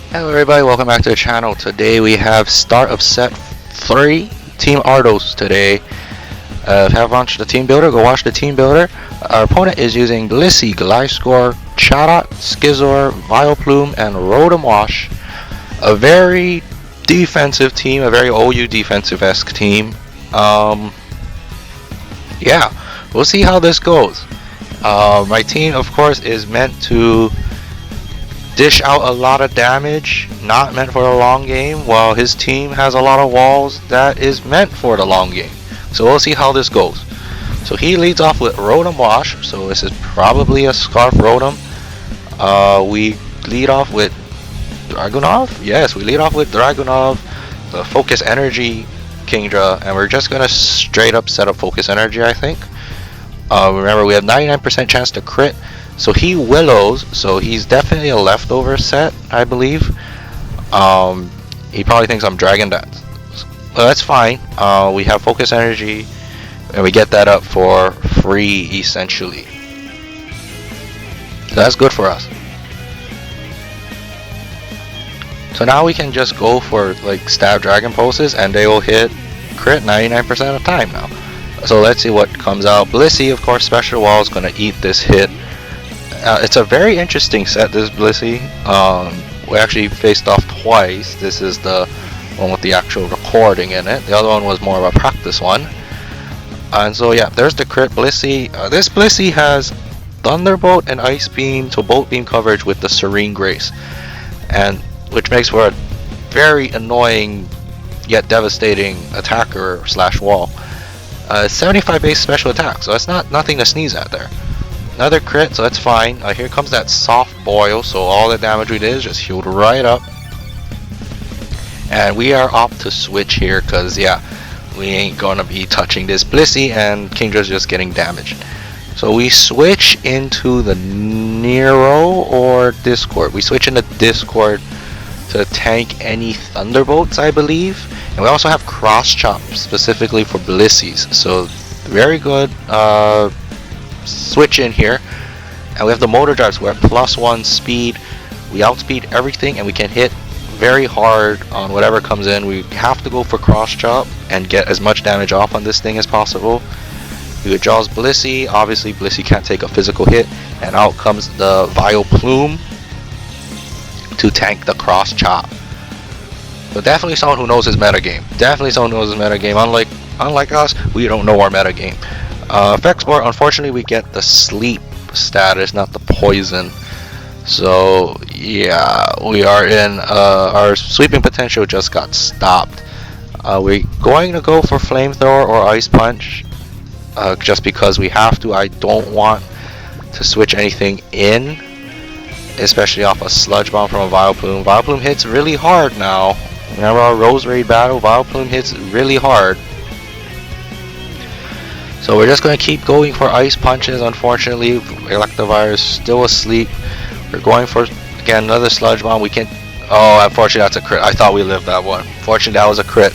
Hello everybody, welcome back to the channel. Today we have start of set 3, Team Ardos today. Have launched the team builder, go watch the team builder. Our opponent is using Blissey, Gliscor, Chatot, Skizor, Vileplume, and Rotom Wash. A very defensive team, a very OU defensive-esque team. Yeah, we'll see how this goes. My team, of course, is meant to dish out a lot of damage, not meant for a long game, while his team has a lot of walls that is meant for the long game. So we'll see how this goes. So he leads off with Rotom Wash, so this is probably a Scarf Rotom. We lead off with Dragunov? Yes, we lead off with Dragunov, the Focus Energy Kingdra, and we're just gonna straight up set up Focus Energy, I think. Remember, we have 99% chance to crit. So he Willows, so he's definitely a leftover set, I believe. He probably thinks I'm Dragon Dance. Well, that's fine. We have Focus Energy, and we get that up for free, essentially. So that's good for us. So now we can just go for like stab Dragon Pulses, and they will hit crit 99% of the time now. So let's see what comes out. Blissey, of course, Special Wall is going to eat this hit. It's a very interesting set, this Blissey. We actually faced off twice. This is the one with the actual recording in it. The other one was more of a practice one. And so yeah, there's the crit Blissey. This Blissey has Thunderbolt and Ice Beam, so Bolt Beam coverage with the Serene Grace, and which makes for a very annoying yet devastating attacker slash wall. 75 base special attack, so that's nothing to sneeze at there. Another crit, so that's fine. Here comes that soft boil, so all the damage we did is just healed right up. And we are opt to switch here, because yeah, we ain't gonna be touching this Blissey, and Kingdra's just getting damaged. So we switch into the Nero or Discord. We switch into Discord to tank any Thunderbolts, I believe. And we also have Cross Chop specifically for Blisseys, so very good switch in here. And we have the Motor Drive, so we're at +1 speed. We outspeed everything, and we can hit very hard on whatever comes in. We have to go for Cross Chop and get as much damage off on this thing as possible. He withdraws Blissey. Obviously Blissey can't take a physical hit, and out comes the Vileplume to tank the Cross Chop. So definitely someone who knows his metagame. Definitely someone who knows his metagame. Unlike us, we don't know our metagame. Effects bar, unfortunately we get the sleep status, not the poison. So yeah, we are in our sweeping potential just got stopped. We're going to go for Flamethrower or Ice Punch, just because we have to. I don't want to switch anything in, especially off a Sludge Bomb from a Vileplume. Vileplume hits really hard now. Remember our Rose Raid battle? Vileplume hits really hard. So we're just going to keep going for Ice Punches. Unfortunately, Electivire is still asleep. We're going for, again, another Sludge Bomb. We can't... Oh, unfortunately that's a crit. I thought we lived that one. Fortunately that was a crit.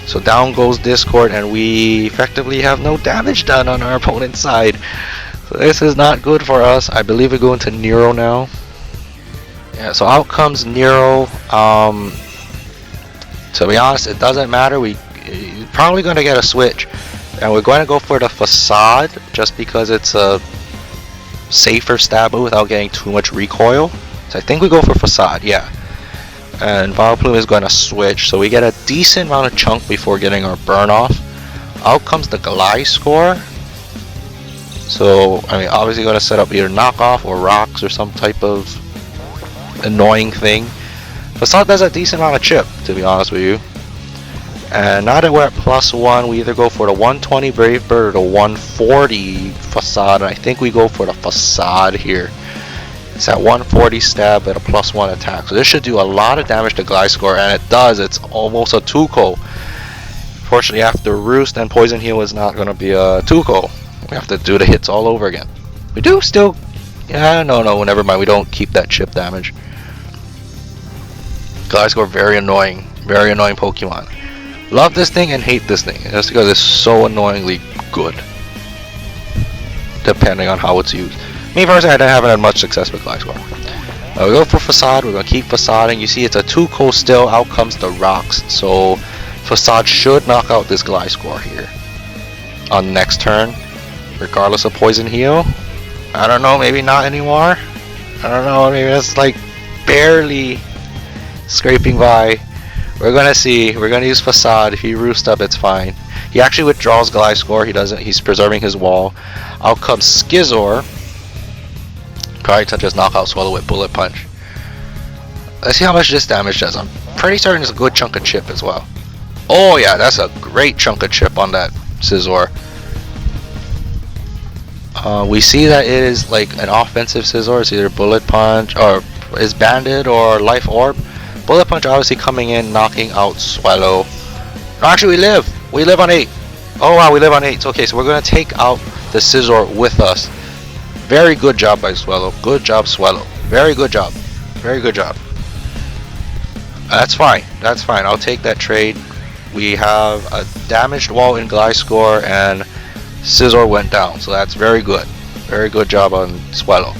So down goes Discord, and we effectively have no damage done on our opponent's side. So this is not good for us. I believe we go into Nero now. Yeah, so out comes Nero. To be honest, it doesn't matter. We're probably going to get a switch. And we're going to go for the Facade, just because it's a safer stab without getting too much recoil. So I think we go for Facade, yeah. And Vileplume is going to switch, so we get a decent amount of chunk before getting our burn off. Out comes the Gliscor. So, I mean, obviously going to set up either knockoff or rocks or some type of annoying thing. Facade does a decent amount of chip, to be honest with you. And now that we're at +1, we either go for the 120 Brave Bird or the 140 Facade. And I think we go for the Facade here. It's at 140 stab at a +1 attack. So this should do a lot of damage to Gliscor, and it does. It's almost a 2-ko. Fortunately, after Roost and Poison Heal is not going to be a 2-ko. We have to do the hits all over again. We do still... Yeah, no, never mind. We don't keep that chip damage. Gliscor, very annoying Pokemon. Love this thing and hate this thing, just because it's so annoyingly good, depending on how it's used. Me personally, I haven't had much success with Gliscor. We go for Facade, we're going to keep Facading. You see it's a 2-co still, out comes the rocks. So Facade should knock out this Gliscor here on the next turn, regardless of Poison Heal. I don't know, maybe not anymore. I don't know, maybe that's like barely scraping by. We're gonna see. We're gonna use Facade. If he roosts up, it's fine. He actually withdraws Gliscor. He doesn't. He's preserving his wall. Out comes Skizor. Probably to just knock out Swallow with Bullet Punch. Let's see how much this damage does. I'm pretty certain it's a good chunk of chip as well. Oh yeah, that's a great chunk of chip on that Scizor. We see that it is like an offensive Scizor. It's either Bullet Punch or is Banded or Life Orb. Bullet Punch obviously coming in, knocking out Swallow. No, actually we live on 8. Oh wow, we live on 8. Okay, so we're gonna take out the Scizor with us. Very good job by Swallow. Good job, Swallow. Very good job. Very good job. That's fine. That's fine. I'll take that trade. We have a damaged wall in Gliscor and Scizor went down, so that's very good. Very good job on Swallow.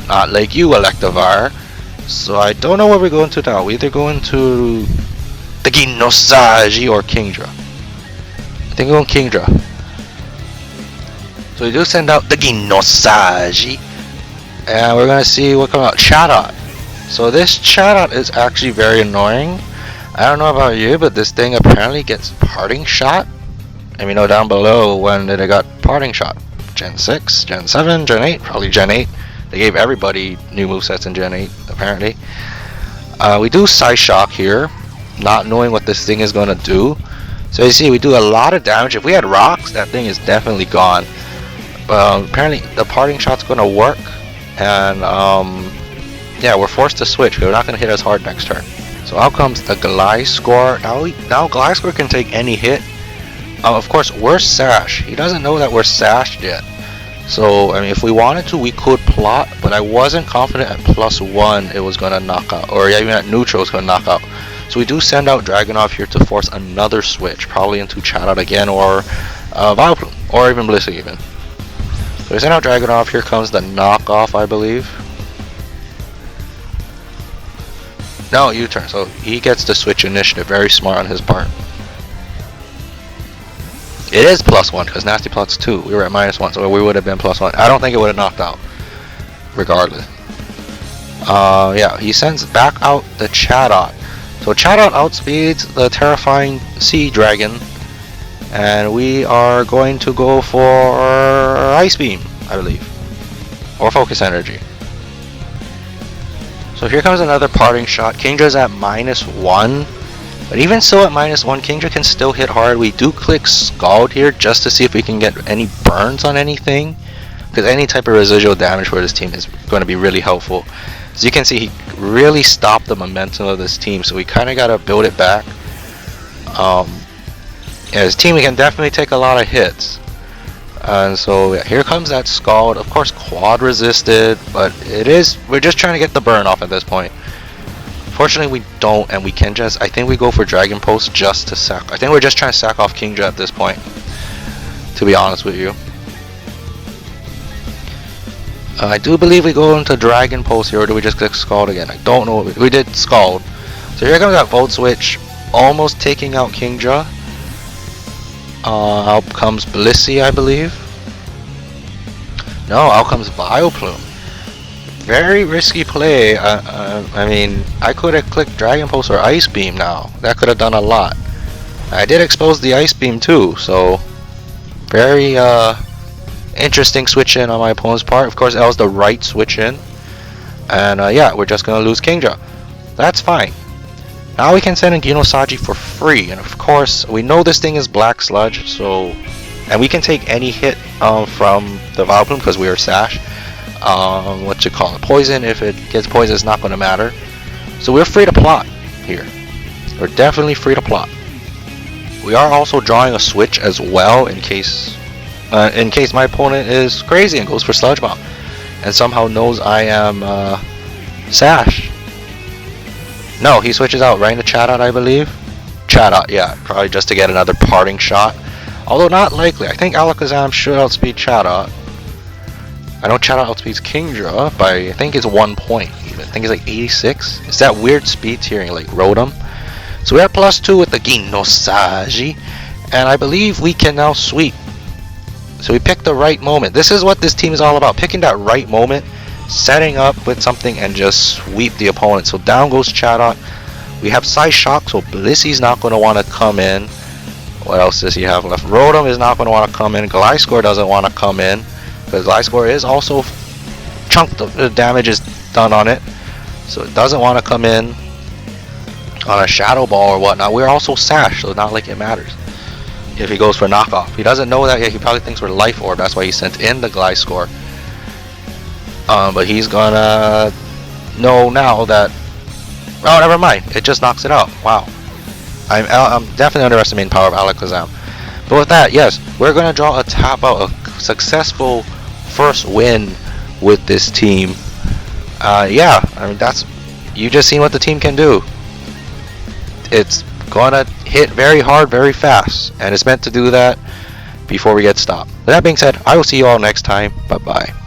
Not like you, Electivire. So I don't know where we're going to now. We're either going to the Ginosagi or Kingdra. I think we're going Kingdra. So we do send out the Ginosagi. And we're going to see what comes out. Chatot. So this Chatot is actually very annoying. I don't know about you, but this thing apparently gets Parting Shot. Let me know down below when did it got Parting Shot. Gen 6, Gen 7, Gen 8, probably Gen 8. They gave everybody new movesets in Gen 8, apparently. We do Psyshock here, not knowing what this thing is going to do. So you see, we do a lot of damage. If we had rocks, that thing is definitely gone. But apparently, the Parting Shot's going to work. And, yeah, we're forced to switch, because we're not going to hit as hard next turn. So out comes the Gliscor. Now Gliscor can take any hit. Of course, we're Sash. He doesn't know that we're Sashed yet. So, I mean, if we wanted to, we could plot, but I wasn't confident at +1 it was going to knock out, or even at neutral it's going to knock out. So we do send out Dragunov here to force another switch, probably into Chatot again, or Vileplume, or even Blissey even. So we send out Dragunov, here comes the knockoff, I believe. No, U-turn, so he gets to switch initiative, very smart on his part. It is +1 because Nasty Plot's 2. We were at -1, so we would have been +1. I don't think it would have knocked out, regardless. Yeah, he sends back out the Chatot. So Chatot outspeeds the terrifying Sea Dragon, and we are going to go for Ice Beam, I believe, or Focus Energy. So here comes another Parting Shot. Kingdra's at -1. But even so, at -1, Kingdra can still hit hard. We do click Scald here just to see if we can get any burns on anything, because any type of residual damage for this team is going to be really helpful. As you can see, he really stopped the momentum of this team, so we kind of got to build it back. Yeah, his team can definitely take a lot of hits. And so yeah, here comes that Scald. Of course, quad resisted, but we're just trying to get the burn off at this point. Fortunately, we don't, and we can just, I think we go for Dragon Pulse just to sack. I think we're just trying to sack off Kingdra at this point, to be honest with you. I do believe we go into Dragon Pulse here, or do we just click Scald again? I don't know. We did Scald. So here comes that Volt Switch, almost taking out Kingdra. Out comes Blissey, I believe. No, out comes Vileplume. Very risky play. I mean, I could have clicked Dragon Pulse or Ice Beam now. That could have done a lot. I did expose the Ice Beam too, so very interesting switch in on my opponent's part. Of course, that was the right switch in. And yeah, we're just going to lose Kingdra. That's fine. Now we can send in Ginosagi for free. And of course, we know this thing is Black Sludge, so... And we can take any hit from the Vileplume because we are Sash. What you call it, poison. If it gets poison, it's not going to matter. So we're free to plot here. We're definitely free to plot. We are also drawing a switch as well in case my opponent is crazy and goes for Sludge Bomb and somehow knows I am Sash. No, he switches out right into Chatot, I believe. Chatot, yeah, probably just to get another Parting Shot. Although not likely. I think Alakazam should outspeed Chatot. I know Chatot outspeeds Kingdra by, I think it's 1 point. believe. I think it's like 86. It's that weird speed tiering like Rotom. So we're at +2 with the Ginosagi, and I believe we can now sweep. So we picked the right moment. This is what this team is all about, picking that right moment, setting up with something, and just sweep the opponent. So down goes Chatot. We have Psy Shock, so Blissy's not going to want to come in. What else does he have left? Rotom is not going to want to come in. Gliscor doesn't want to come in, because Gliscor is also chunked. The damage is done on it, so it doesn't want to come in on a Shadow Ball or whatnot. We're also Sash, so it's not like it matters if he goes for knockoff. He doesn't know that yet. He probably thinks we're Life Orb. That's why he sent in the Gliscor. But he's gonna know now that. Oh, never mind. It just knocks it out. Wow. I'm definitely underestimating the power of Alakazam. But with that, yes, we're gonna draw a tap out, a successful first win with this team. Yeah, I mean that's, you just seen what the team can do. It's gonna hit very hard, very fast, and it's meant to do that before we get stopped. With that being said, I will see you all next time. Bye bye.